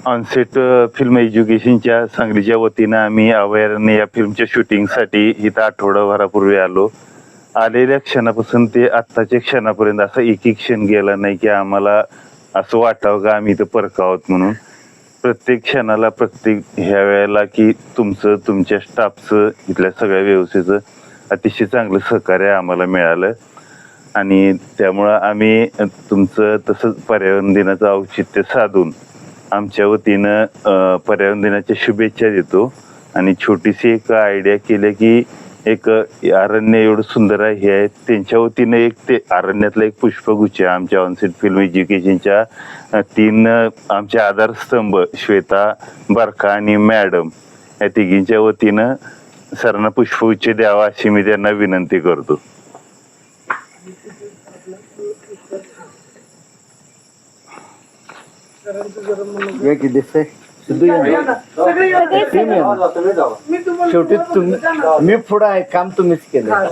Onset film एज्युकेशनच्या सांगलीच्या वतीनं आम्ही अभयारण्य या फिल्मच्या शूटिंगसाठी इथं आठवडाभरापूर्वी आलो. आलेल्या क्षणापासून ते आत्ताच्या क्षणापर्यंत असा एकही क्षण गेला नाही की आम्हाला असं वाटावं का आम्ही इथं परकावत म्हणून. प्रत्येक क्षणाला प्रत्येक ह्या वेळेला की तुमच्या स्टाफचं इथल्या सगळ्या व्यवस्थेचं अतिशय चांगलं सहकार्य आम्हाला मिळालं आणि त्यामुळं आम्ही तुमचं तसंच पर्यावरण दिनाचं औचित्य साधून आमच्या वतीनं पर्यावरण दिनाच्या शुभेच्छा देतो. आणि छोटीशी एक आयडिया केली की एक अरण्य एवढं सुंदर आहे हे त्यांच्या वतीनं एक ते अरण्यातला एक पुष्पगुच्छ आमच्या ऑनसेट फिल्म एज्युकेशनच्या 3 आमचे आधारस्तंभ श्वेता, बरका आणि मॅडम या तिघींच्या वतीनं सरांना पुष्पगुच्छ द्यावा अशी मी त्यांना विनंती करतो. शेवटी मी पुढं आहे, काम तुम्हीच केलं.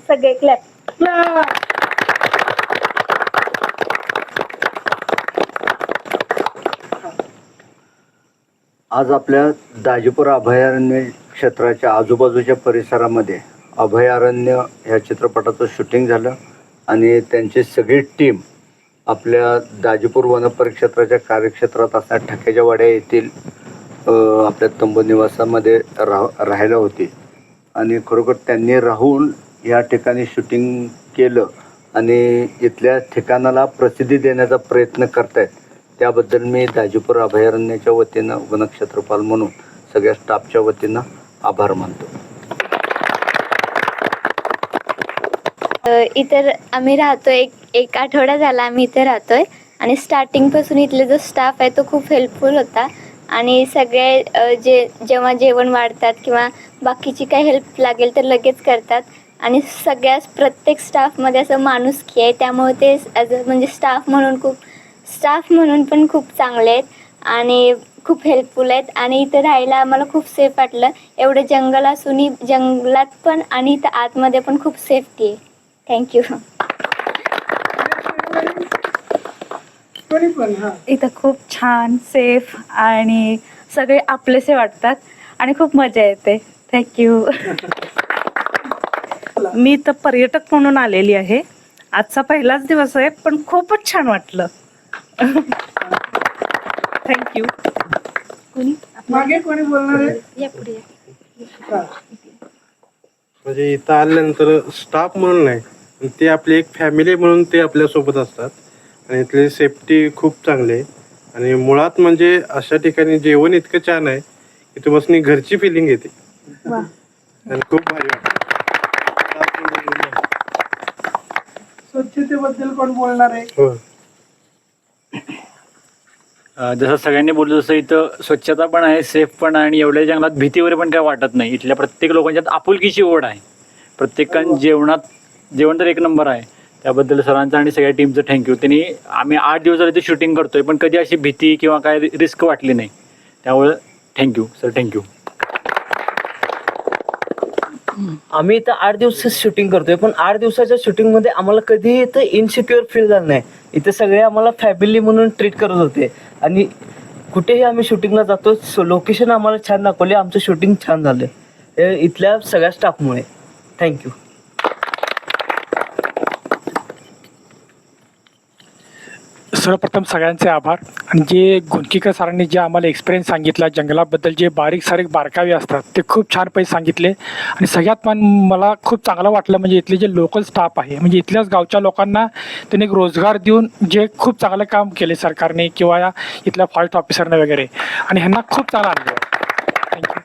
सगळे क्लॅप. आज आपल्या दाजीपूर अभयारण्य क्षेत्राच्या आजूबाजूच्या परिसरामध्ये अभयारण्य ह्या चित्रपटाचं शूटिंग झालं आणि त्यांची सगळी टीम आपल्या दाजीपूर वनपरिक्षेत्राच्या कार्यक्षेत्रात असणाऱ्या ठक्याच्या वाड्या येथील आपल्या तंबू निवासामध्ये राहायला होती आणि खरोखर त्यांनी राहून या ठिकाणी शूटिंग केलं आणि इथल्या ठिकाणाला प्रसिद्धी देण्याचा प्रयत्न करतायत. त्याबद्दल मी दाजीपूर अभयारण्याच्या वतीनं वनक्षेत्रपाल म्हणून सगळ्या स्टाफच्या वतीनं आभार मानतो. इतर आम्ही राहतोय एक आठवडा झाला आम्ही इथे राहतोय आणि स्टार्टिंगपासून इथले जो स्टाफ आहे तो खूप हेल्पफुल होता आणि सगळे जेव्हा जेवण वाढतात किंवा बाकीची काही हेल्प लागेल तर लगेच करतात आणि प्रत्येक स्टाफमध्ये असं माणुसकी आहे. त्यामुळे ते म्हणजे स्टाफ म्हणून पण खूप चांगले आहेत आणि खूप हेल्पफुल आहेत आणि इथं राहायला आम्हाला खूप सेफ वाटलं. एवढं जंगल असूनही जंगलात पण आणि इथं आतमध्ये पण खूप सेफ्टी आहे. थँक्यू. इथं खूप छान सेफ आणि सगळे आपलेसे वाटतात आणि खूप मजा येते. थँक्यू. मी इथं पर्यटक म्हणून आलेली आहे. आजचा पहिलाच दिवस आहे पण खूपच छान वाटलं. थँक्यू. मागे कोणी बोलणार आहे? या पुढे. म्हणजे इथं आल्यानंतर स्टाफ म्हणून नाही, ते आपली एक फॅमिली म्हणून ते आपल्यासोबत असतात आणि इथली सेफ्टी खूप चांगली आहे आणि मुळात म्हणजे अशा ठिकाणी जेवण इतकं छान आहे की तुम्हाला घरची फिलिंग येते आणि खूप भारी वाटतं. स्वच्छतेबद्दल कोण बोलणार आहे? हो. जसं सगळ्यांनी बोललं तसं इथं स्वच्छता पण आहे, सेफ पण आहे आणि एवढ्या जंगलात भीती वगैरे पण काय वाटत नाही. इथल्या प्रत्येक लोकांच्यात आपुलकीची ओढ आहे. प्रत्येकान जेवण तर एक नंबर आहे. त्याबद्दल सरांचं आणि सगळ्या टीमचं थँक्यू. आम्ही 8 दिवस झाले इथे शूटिंग करतोय पण कधी अशी भीती किंवा काय रिस्क वाटली नाही. त्यामुळे थँक्यू सर. थँक्यू. आम्ही इथं 8 दिवस शूटिंग करतोय पण 8 दिवसाच्या शूटिंगमध्ये आम्हाला कधी इथं इनसिक्युअर फील झालं नाही. इथे सगळे आम्हाला फॅमिली म्हणून ट्रीट करत होते आणि कुठेही आम्ही शूटिंगला जातो लोकेशन आम्हाला छान दाखवले. आमचं शूटिंग छान झालं इथल्या सगळ्या स्टाफमुळे. थँक्यू. सर्वप्रथम सगळ्यांचे आभार. आणि जे गुंडकीकर सरांनी जे आम्हाला एक्सपिरियन्स सांगितला जंगलाबद्दल, जे बारीक बारकावे असतात ते खूप छानपैकी सांगितले आणि सगळ्यात मला खूप चांगलं वाटलं म्हणजे इथले जे लोकल स्टाफ आहे म्हणजे इथल्याच गावच्या लोकांना त्यांनी एक रोजगार देऊन जे खूप चांगलं काम केले सरकारने किंवा इथल्या फॉरेस्ट ऑफिसरने वगैरे आणि ह्यांना खूप चांगला अनुभव. थँक्यू.